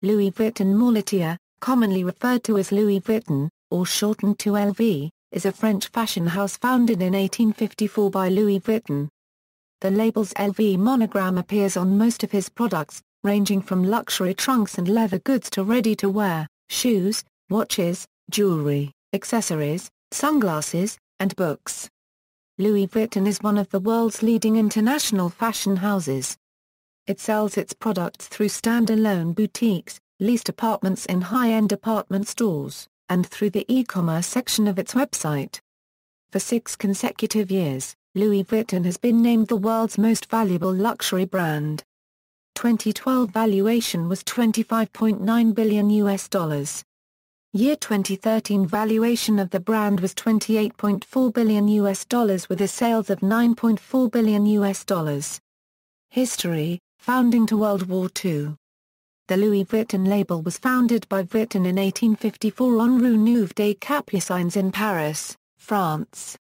Louis Vuitton Mourletier, commonly referred to as Louis Vuitton, or shortened to LV, is a French fashion house founded in 1854 by Louis Vuitton. The label's LV monogram appears on most of his products, ranging from luxury trunks and leather goods to ready-to-wear, shoes, watches, jewelry, accessories, sunglasses, and books. Louis Vuitton is one of the world's leading international fashion houses. It sells its products through standalone boutiques, leased apartments in high-end department stores, and through the e-commerce section of its website. For 6 consecutive years, Louis Vuitton has been named the world's most valuable luxury brand. 2012 valuation was $25.9 billion. Year 2013 valuation of the brand was $28.4 billion with a sales of $9.4 billion. History, founding to World War II. The Louis Vuitton label was founded by Vuitton in 1854 on Rue Neuve des Capucines in Paris, France.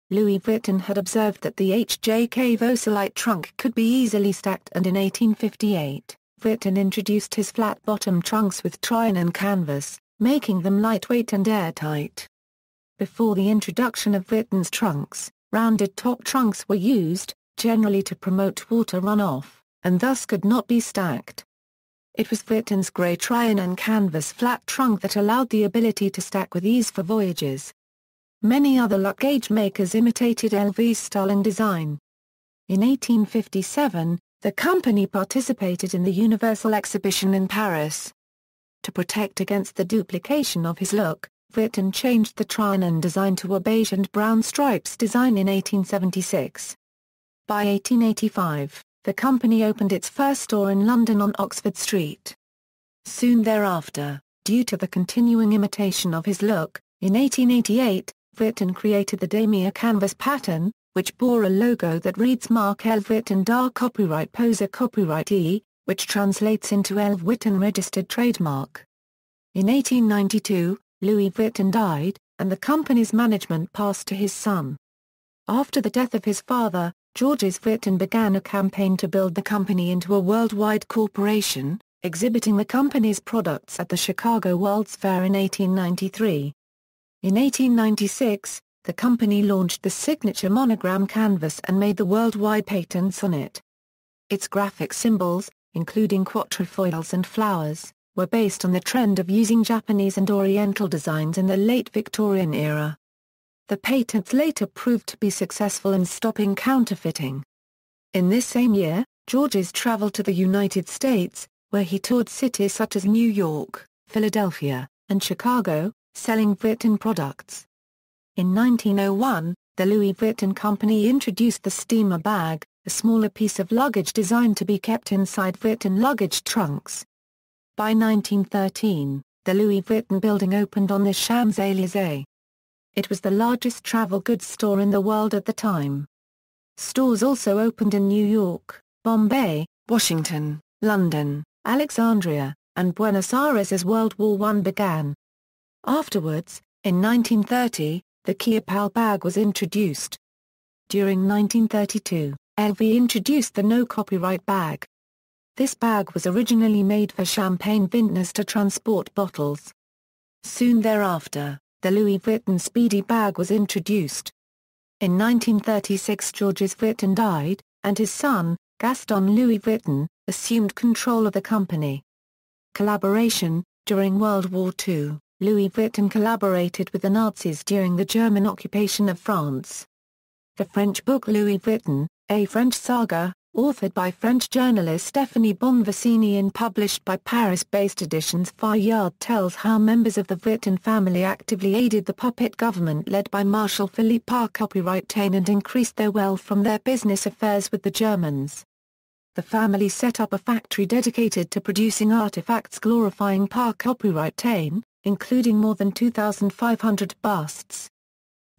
Louis Vuitton had observed that the HJK Vosalite trunk could be easily stacked, and in 1858, Vuitton introduced his flat-bottom trunks with trian and canvas, making them lightweight and airtight. Before the introduction of Vuitton's trunks, rounded-top trunks were used, generally to promote water runoff, and thus could not be stacked. It was Vuitton's grey trian and canvas flat trunk that allowed the ability to stack with ease for voyages. Many other luggage makers imitated LV's style and design. In 1857, the company participated in the Universal Exhibition in Paris. To protect against the duplication of his look, Vuitton changed the trian and design to a beige and brown stripes design in 1876. By 1885, the company opened its first store in London on Oxford Street. Soon thereafter, due to the continuing imitation of his look, in 1888, Vuitton created the damier canvas pattern, which bore a logo that reads Marque L. Vuitton d'Art Copyright Poser Copyright E, which translates into L. Vuitton registered trademark. In 1892, Louis Vuitton died, and the company's management passed to his son. After the death of his father, Georges Vuitton began a campaign to build the company into a worldwide corporation, exhibiting the company's products at the Chicago World's Fair in 1893. In 1896, the company launched the signature monogram canvas and made the worldwide patents on it. Its graphic symbols, including quatrefoils and flowers, were based on the trend of using Japanese and Oriental designs in the late Victorian era. The patents later proved to be successful in stopping counterfeiting. In this same year, Georges traveled to the United States, where he toured cities such as New York, Philadelphia, and Chicago, selling Vuitton products. In 1901, the Louis Vuitton Company introduced the steamer bag, a smaller piece of luggage designed to be kept inside Vuitton luggage trunks. By 1913, the Louis Vuitton building opened on the Champs-Élysées. It was the largest travel goods store in the world at the time. Stores also opened in New York, Bombay, Washington, London, Alexandria, and Buenos Aires as World War I began. Afterwards, in 1930, the Keepal bag was introduced. During 1932, LV introduced the no-copyright bag. This bag was originally made for champagne vintners to transport bottles. Soon thereafter, the Louis Vuitton Speedy bag was introduced. In 1936 Georges Vuitton died, and his son, Gaston Louis Vuitton, assumed control of the company. Collaboration. During World War II, Louis Vuitton collaborated with the Nazis during the German occupation of France. The French book Louis Vuitton, A French Saga, authored by French journalist Stéphanie Bonvicini and published by Paris-based Editions Fayard, tells how members of the Vuitton family actively aided the puppet government led by Marshal Philippe Pétain and increased their wealth from their business affairs with the Germans. The family set up a factory dedicated to producing artifacts glorifying Pétain, including more than 2,500 busts.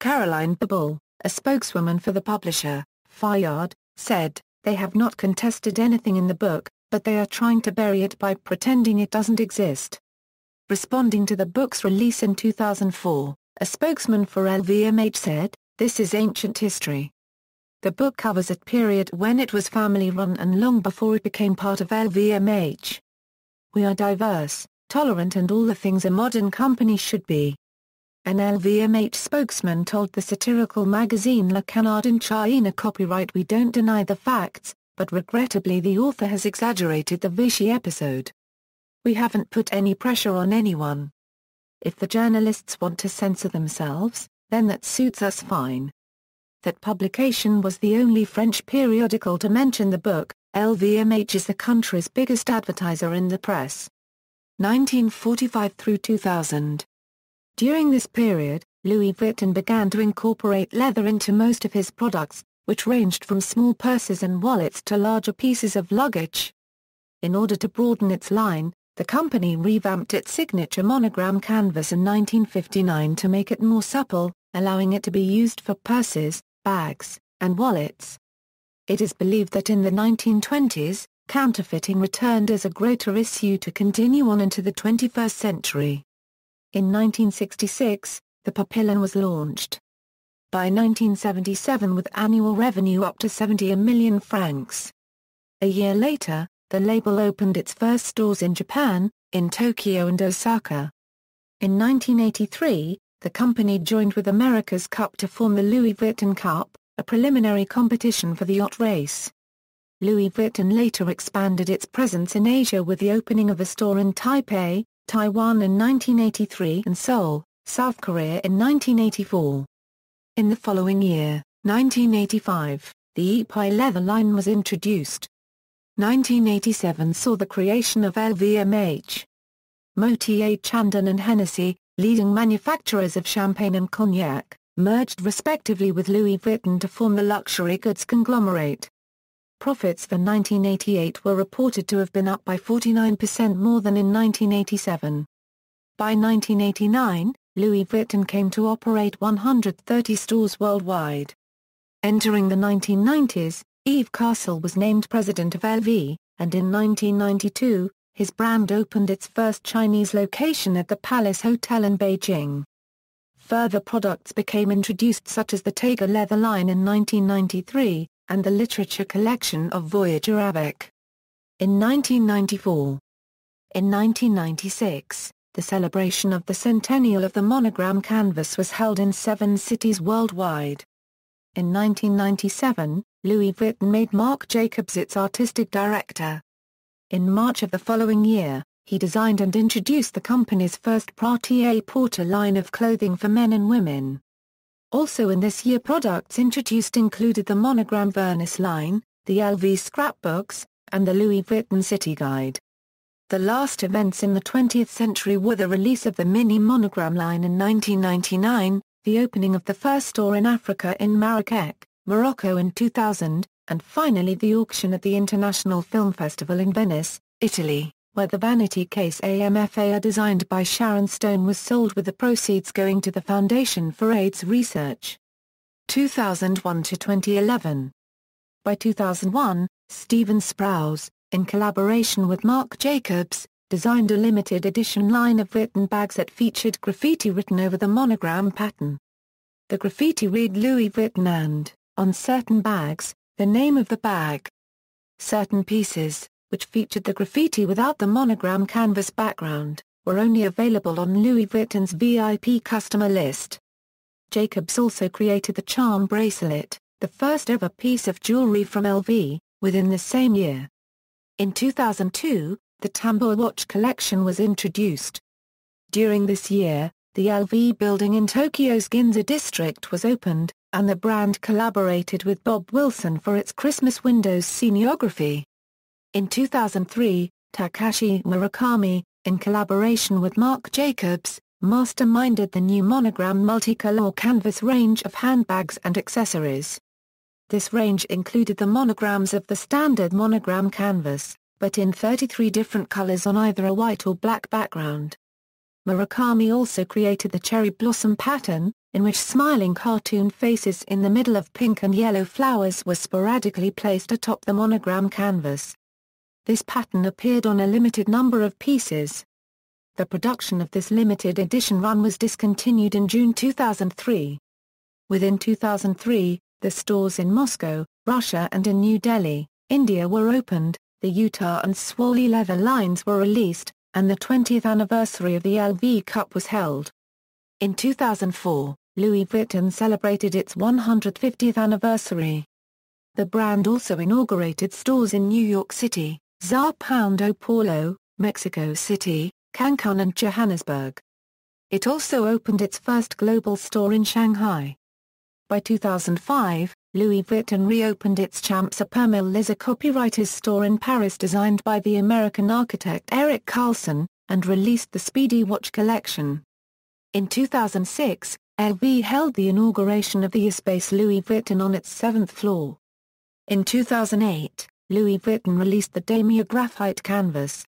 Caroline Babel, a spokeswoman for the publisher, Fayard, said, "They have not contested anything in the book, but they are trying to bury it by pretending it doesn't exist." Responding to the book's release in 2004, a spokesman for LVMH said, "This is ancient history. The book covers a period when it was family-run and long before it became part of LVMH. "We are diverse, tolerant and all the things a modern company should be." An LVMH spokesman told the satirical magazine Le Canard in China, copyright "We don't deny the facts, but regrettably the author has exaggerated the Vichy episode. We haven't put any pressure on anyone. If the journalists want to censor themselves, then that suits us fine." That publication was the only French periodical to mention the book. LVMH is the country's biggest advertiser in the press. 1945 through 2000. During this period, Louis Vuitton began to incorporate leather into most of his products, which ranged from small purses and wallets to larger pieces of luggage. In order to broaden its line, the company revamped its signature monogram canvas in 1959 to make it more supple, allowing it to be used for purses, bags, and wallets. It is believed that in the 1920s, counterfeiting returned as a greater issue to continue on into the 21st century. In 1966, the Papillon was launched. By 1977, with annual revenue up to 70 million francs. A year later, the label opened its first stores in Japan, in Tokyo and Osaka. In 1983, the company joined with America's Cup to form the Louis Vuitton Cup, a preliminary competition for the yacht race. Louis Vuitton later expanded its presence in Asia with the opening of a store in Taipei, Taiwan in 1983 and Seoul, South Korea in 1984. In the following year, 1985, the Ipai leather line was introduced. 1987 saw the creation of LVMH. Moutier Chandon and Hennessy, leading manufacturers of champagne and cognac, merged respectively with Louis Vuitton to form the luxury goods conglomerate. Profits for 1988 were reported to have been up by 49% more than in 1987. By 1989, Louis Vuitton came to operate 130 stores worldwide. Entering the 1990s, Yves Castle was named president of LV, and in 1992, his brand opened its first Chinese location at the Palace Hotel in Beijing. Further products became introduced such as the Tega leather line in 1993, and the literature collection of Voyager Avec. In 1994. In 1996, the celebration of the centennial of the monogram canvas was held in 7 cities worldwide. In 1997, Louis Vuitton made Marc Jacobs its artistic director. In March of the following year, he designed and introduced the company's first Prêt-à-Porter line of clothing for men and women. Also in this year, products introduced included the Monogram Vernus line, the LV scrapbooks, and the Louis Vuitton City Guide. The last events in the 20th century were the release of the Mini Monogram line in 1999, the opening of the first store in Africa in Marrakech, Morocco in 2000, and finally the auction at the International Film Festival in Venice, Italy, where the vanity case AMFA designed by Sharon Stone was sold with the proceeds going to the Foundation for AIDS Research. 2001 to 2011. By 2001, Steven Sprouse, in collaboration with Marc Jacobs, designed a limited edition line of Vuitton bags that featured graffiti written over the monogram pattern. The graffiti read Louis Vuitton and, on certain bags, the name of the bag. Certain pieces, which featured the graffiti without the monogram canvas background, were only available on Louis Vuitton's VIP customer list. Jacobs also created the charm bracelet, the first ever piece of jewelry from LV, within the same year. In 2002, the Tambour watch collection was introduced. During this year, the LV building in Tokyo's Ginza district was opened, and the brand collaborated with Bob Wilson for its Christmas windows scenography. In 2003, Takashi Murakami, in collaboration with Marc Jacobs, masterminded the new Monogram multicolor canvas range of handbags and accessories. This range included the monograms of the standard monogram canvas, but in 33 different colors on either a white or black background. Murakami also created the cherry blossom pattern, in which smiling cartoon faces in the middle of pink and yellow flowers were sporadically placed atop the monogram canvas. This pattern appeared on a limited number of pieces. The production of this limited edition run was discontinued in June 2003. Within 2003, the stores in Moscow, Russia and in New Delhi, India were opened, the Utah and Swally leather lines were released, and the 20th anniversary of the LV Cup was held. In 2004, Louis Vuitton celebrated its 150th anniversary. The brand also inaugurated stores in New York City, Sao Paulo, Mexico City, Cancun and Johannesburg. It also opened its first global store in Shanghai. By 2005, Louis Vuitton reopened its Champs Épaules copywriters store in Paris designed by the American architect Erik Carlson, and released the Speedy Watch collection. In 2006, LV held the inauguration of the Espace Louis Vuitton on its 7th floor. In 2008, Louis Vuitton released the Damier Graphite Canvas.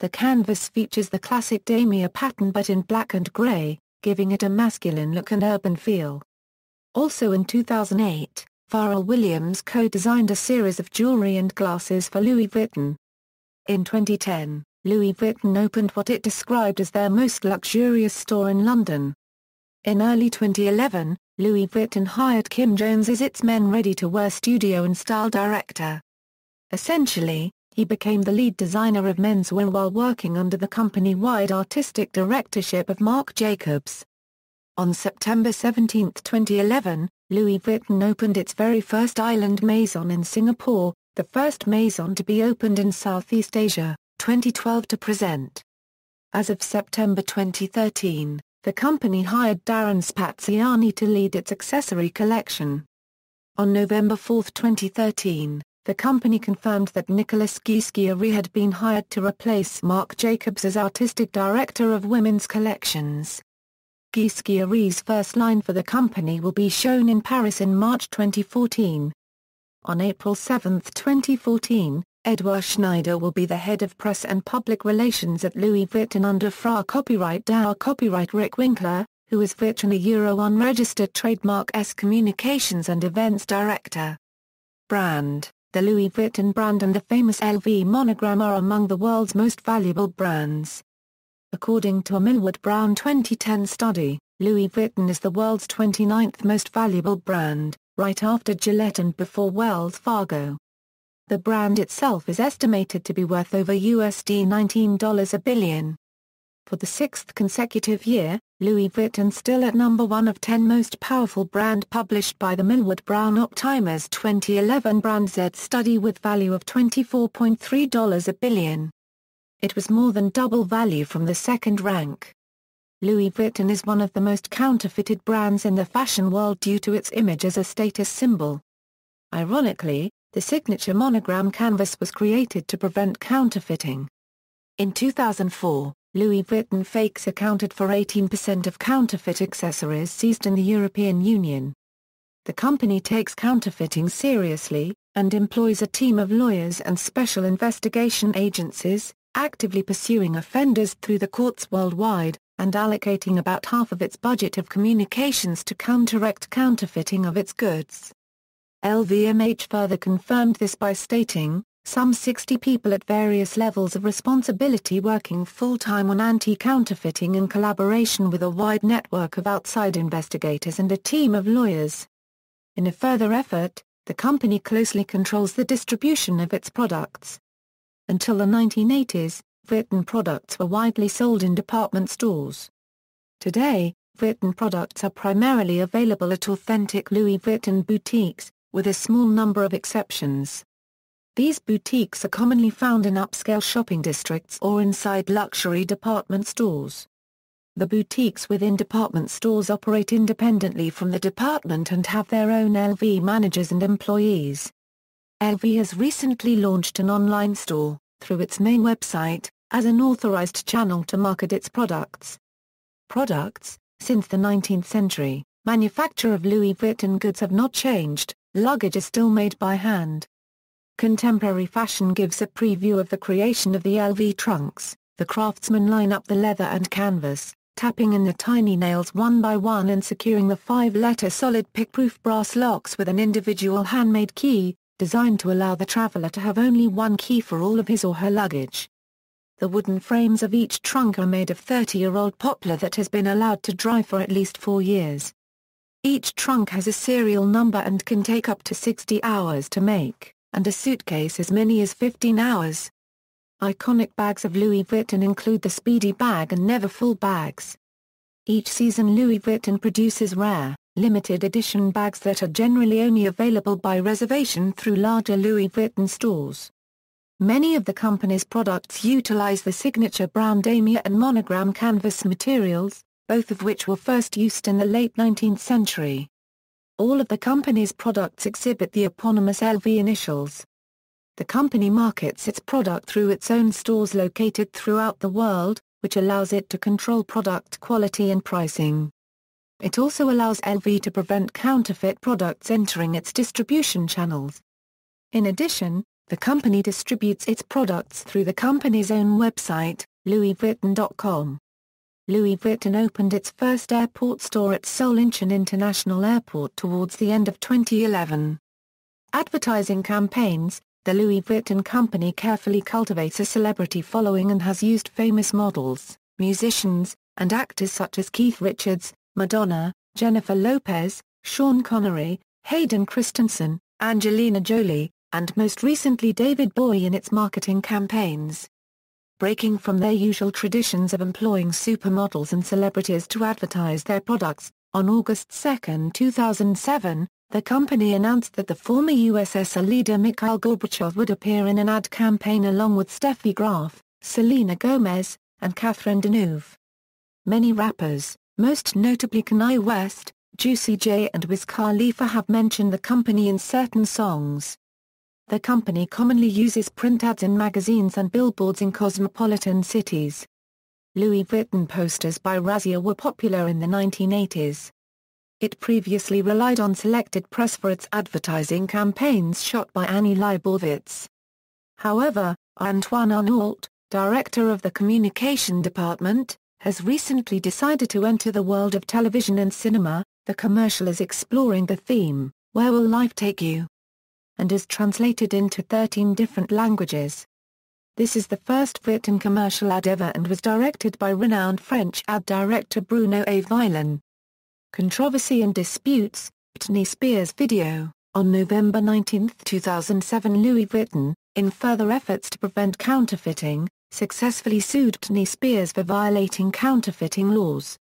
The canvas features the classic Damier pattern but in black and grey, giving it a masculine look and urban feel. Also in 2008, Pharrell Williams co-designed a series of jewelry and glasses for Louis Vuitton. In 2010, Louis Vuitton opened what it described as their most luxurious store in London. In early 2011, Louis Vuitton hired Kim Jones as its men ready-to-wear studio and style director. Essentially, he became the lead designer of menswear while working under the company-wide artistic directorship of Marc Jacobs. On September 17, 2011, Louis Vuitton opened its very first island maison in Singapore, the first maison to be opened in Southeast Asia, 2012 to present. As of September 2013, the company hired Darren Spaziani to lead its accessory collection. On November 4, 2013, the company confirmed that Nicolas Ghesquiere had been hired to replace Marc Jacobs as artistic director of women's collections. Ghesquiere's first line for the company will be shown in Paris in March 2014. On April 7, 2014, Edouard Schneider will be the head of press and public relations at Louis Vuitton under Fra copyright DAO copyright Rick Winkler, who is Vuitton a unregistered trademark S Communications and Events Director. Brand: the Louis Vuitton brand and the famous LV monogram are among the world's most valuable brands. According to a Millward Brown 2010 study, Louis Vuitton is the world's 29th most valuable brand, right after Gillette and before Wells Fargo. The brand itself is estimated to be worth over $19 a billion. For the sixth consecutive year, Louis Vuitton still at number 1 of 10 most powerful brand published by the Millward Brown Optima's 2011 Brand Z study with value of $24.3 a billion. It was more than double value from the second rank. Louis Vuitton is one of the most counterfeited brands in the fashion world due to its image as a status symbol. Ironically, the signature monogram canvas was created to prevent counterfeiting. In 2004, Louis Vuitton fakes accounted for 18% of counterfeit accessories seized in the European Union. The company takes counterfeiting seriously, and employs a team of lawyers and special investigation agencies, actively pursuing offenders through the courts worldwide, and allocating about half of its budget of communications to counteract counterfeiting of its goods. LVMH further confirmed this by stating, some 60 people at various levels of responsibility working full-time on anti-counterfeiting in collaboration with a wide network of outside investigators and a team of lawyers. In a further effort, the company closely controls the distribution of its products. Until the 1980s, Vuitton products were widely sold in department stores. Today, Vuitton products are primarily available at authentic Louis Vuitton boutiques, with a small number of exceptions. These boutiques are commonly found in upscale shopping districts or inside luxury department stores. The boutiques within department stores operate independently from the department and have their own LV managers and employees. LV has recently launched an online store, through its main website, as an authorized channel to market its products. Since the 19th century, manufacture of Louis Vuitton goods have not changed. Luggage is still made by hand. Contemporary fashion gives a preview of the creation of the LV trunks. The craftsmen line up the leather and canvas, tapping in the tiny nails one by one and securing the 5-letter solid pick-proof brass locks with an individual handmade key, designed to allow the traveler to have only one key for all of his or her luggage. The wooden frames of each trunk are made of 30-year-old poplar that has been allowed to dry for at least 4 years. Each trunk has a serial number and can take up to 60 hours to make, and a suitcase as many as 15 hours. Iconic bags of Louis Vuitton include the Speedy bag and Neverfull bags. Each season Louis Vuitton produces rare, limited edition bags that are generally only available by reservation through larger Louis Vuitton stores. Many of the company's products utilize the signature brown damier and monogram canvas materials, both of which were first used in the late 19th century. All of the company's products exhibit the eponymous LV initials. The company markets its product through its own stores located throughout the world, which allows it to control product quality and pricing. It also allows LV to prevent counterfeit products entering its distribution channels. In addition, the company distributes its products through the company's own website, louisvuitton.com. Louis Vuitton opened its first airport store at Seoul Incheon International Airport towards the end of 2011. Advertising campaigns. The Louis Vuitton company carefully cultivates a celebrity following and has used famous models, musicians, and actors such as Keith Richards, Madonna, Jennifer Lopez, Sean Connery, Hayden Christensen, Angelina Jolie, and most recently David Bowie in its marketing campaigns. Breaking from their usual traditions of employing supermodels and celebrities to advertise their products, on August 2, 2007, the company announced that the former USSR leader Mikhail Gorbachev would appear in an ad campaign along with Steffi Graf, Selena Gomez, and Catherine Deneuve. Many rappers, most notably Kanye West, Juicy J and Wiz Khalifa have mentioned the company in certain songs. The company commonly uses print ads in magazines and billboards in cosmopolitan cities. Louis Vuitton posters by Razia were popular in the 1980s. It previously relied on selected press for its advertising campaigns shot by Annie Leibovitz. However, Antoine Arnault, director of the communication department, has recently decided to enter the world of television and cinema. The commercial is exploring the theme, "Where Will Life Take You?" and is translated into 13 different languages. This is the first Vuitton commercial ad ever and was directed by renowned French ad director Bruno A. Villain. Controversy and disputes. Britney Spears video. On November 19, 2007, Louis Vuitton, in further efforts to prevent counterfeiting, successfully sued Britney Spears for violating counterfeiting laws.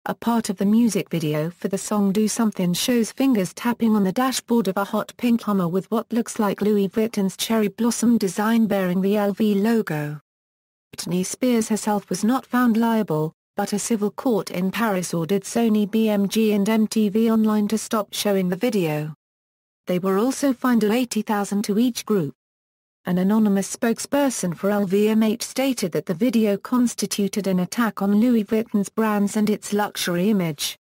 A part of the music video for the song Do Something shows fingers tapping on the dashboard of a hot pink Hummer with what looks like Louis Vuitton's cherry blossom design bearing the LV logo. Britney Spears herself was not found liable, but a civil court in Paris ordered Sony BMG and MTV Online to stop showing the video. They were also fined $80,000 to each group. An anonymous spokesperson for LVMH stated that the video constituted an attack on Louis Vuitton's brands and its luxury image.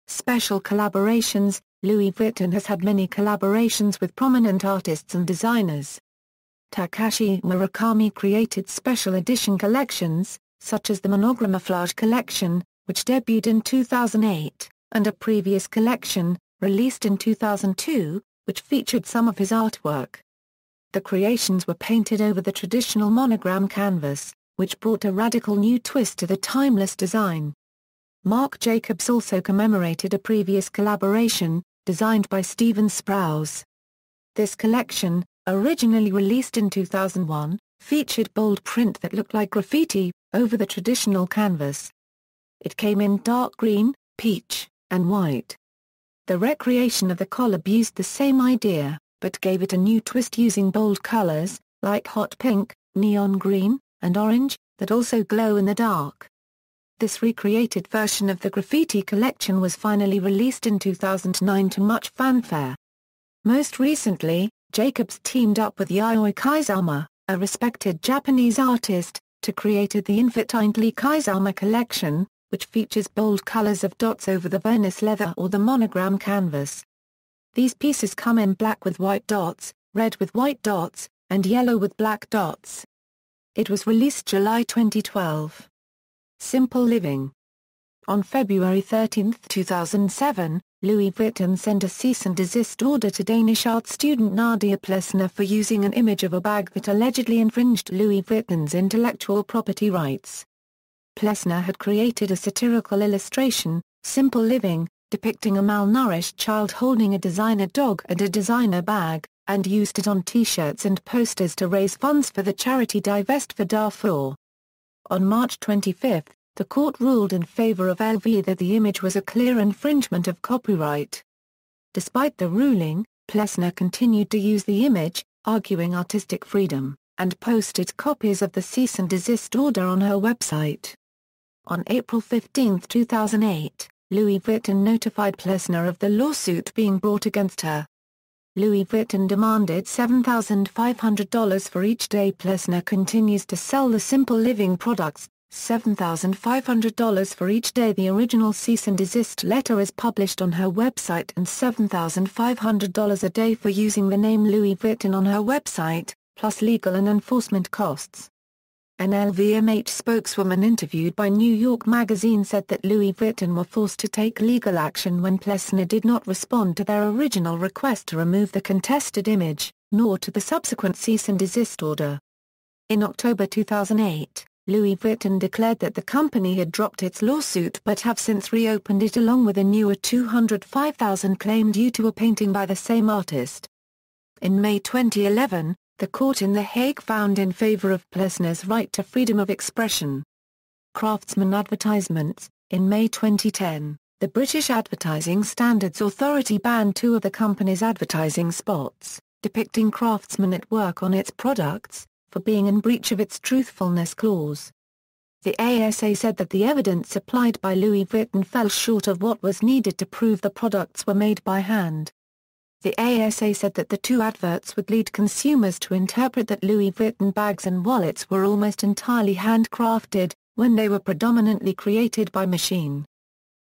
Special collaborations. Louis Vuitton has had many collaborations with prominent artists and designers. Takashi Murakami created special edition collections, such as the Monogramouflage collection, which debuted in 2008, and a previous collection, released in 2002, which featured some of his artwork. The creations were painted over the traditional monogram canvas, which brought a radical new twist to the timeless design. Marc Jacobs also commemorated a previous collaboration, designed by Steven Sprouse. This collection, originally released in 2001, featured bold print that looked like graffiti, over the traditional canvas. It came in dark green, peach, and white. The recreation of the collab used the same idea, but gave it a new twist using bold colors, like hot pink, neon green, and orange, that also glow in the dark. This recreated version of the graffiti collection was finally released in 2009 to much fanfare. Most recently, Jacobs teamed up with Yayoi Kusama, a respected Japanese artist, to create the Infinitely Kusama collection, which features bold colors of dots over the Venice leather or the monogram canvas. These pieces come in black with white dots, red with white dots, and yellow with black dots. It was released July 2012. Simple Living. On February 13, 2007, Louis Vuitton sent a cease and desist order to Danish art student Nadia Plessner for using an image of a bag that allegedly infringed Louis Vuitton's intellectual property rights. Plessner had created a satirical illustration, Simple Living, depicting a malnourished child holding a designer dog and a designer bag, and used it on T-shirts and posters to raise funds for the charity Divest for Darfur. On March 25, the court ruled in favor of LV that the image was a clear infringement of copyright. Despite the ruling, Plessner continued to use the image, arguing artistic freedom, and posted copies of the cease and desist order on her website. On April 15, 2008, Louis Vuitton notified Plessner of the lawsuit being brought against her. Louis Vuitton demanded $7,500 for each day Plessner continues to sell the Simple Living products, $7,500 for each day the original cease and desist letter is published on her website, and $7,500 a day for using the name Louis Vuitton on her website, plus legal and enforcement costs. An LVMH spokeswoman interviewed by New York Magazine said that Louis Vuitton were forced to take legal action when Plessner did not respond to their original request to remove the contested image, nor to the subsequent cease and desist order. In October 2008, Louis Vuitton declared that the company had dropped its lawsuit but have since reopened it along with a newer $205,000 claim due to a painting by the same artist. In May 2011, the court in The Hague found in favor of Plessner's right to freedom of expression. Craftsman Advertisements. In May 2010, the British Advertising Standards Authority banned 2 of the company's advertising spots, depicting craftsmen at work on its products, for being in breach of its truthfulness clause. The ASA said that the evidence supplied by Louis Vuitton fell short of what was needed to prove the products were made by hand. The ASA said that the 2 adverts would lead consumers to interpret that Louis Vuitton bags and wallets were almost entirely handcrafted, when they were predominantly created by machine.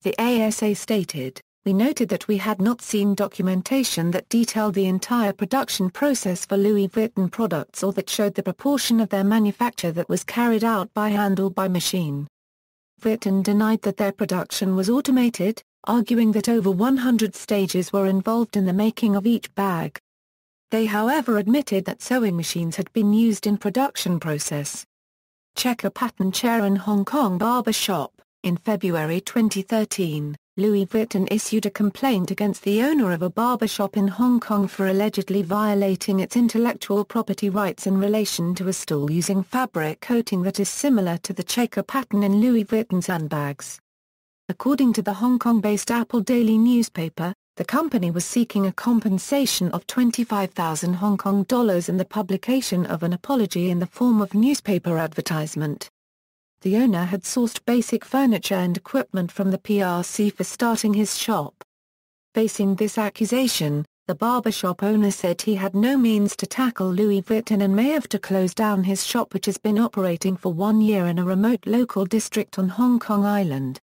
The ASA stated, "We noted that we had not seen documentation that detailed the entire production process for Louis Vuitton products or that showed the proportion of their manufacture that was carried out by hand or by machine." Vuitton denied that their production was automated, arguing that over 100 stages were involved in the making of each bag. They however admitted that sewing machines had been used in production process. Checker Pattern Chair in Hong Kong Barber Shop. In February 2013, Louis Vuitton issued a complaint against the owner of a barber shop in Hong Kong for allegedly violating its intellectual property rights in relation to a stool using fabric coating that is similar to the checker pattern in Louis Vuitton's handbags. According to the Hong Kong-based Apple Daily newspaper, the company was seeking a compensation of 25,000 Hong Kong dollars and the publication of an apology in the form of newspaper advertisement. The owner had sourced basic furniture and equipment from the PRC for starting his shop. Facing this accusation, the barbershop owner said he had no means to tackle Louis Vuitton and may have to close down his shop, which has been operating for 1 year in a remote local district on Hong Kong Island.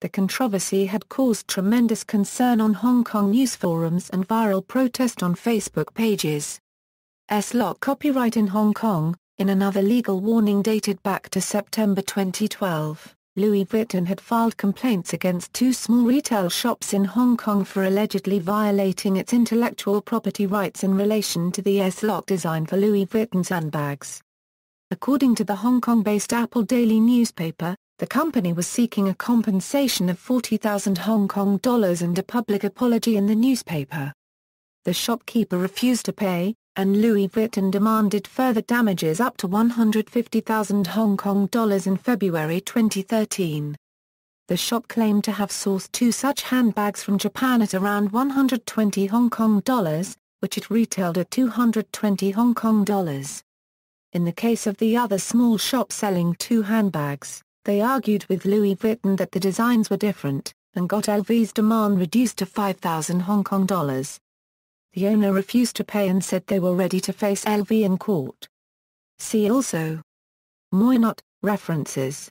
The controversy had caused tremendous concern on Hong Kong news forums and viral protest on Facebook pages. S-Lock copyright in Hong Kong. In another legal warning dated back to September 2012, Louis Vuitton had filed complaints against 2 small retail shops in Hong Kong for allegedly violating its intellectual property rights in relation to the S-Lock design for Louis Vuitton's handbags. According to the Hong Kong-based Apple Daily newspaper, the company was seeking a compensation of 40,000 Hong Kong dollars and a public apology in the newspaper. The shopkeeper refused to pay, and Louis Vuitton demanded further damages up to 150,000 Hong Kong dollars in February 2013. The shop claimed to have sourced 2 such handbags from Japan at around 120 Hong Kong dollars, which it retailed at 220 Hong Kong dollars. In the case of the other small shop selling 2 handbags, they argued with Louis Vuitton that the designs were different, and got LV's demand reduced to 5,000 Hong Kong dollars. The owner refused to pay and said they were ready to face LV in court. See also: Moynot, references.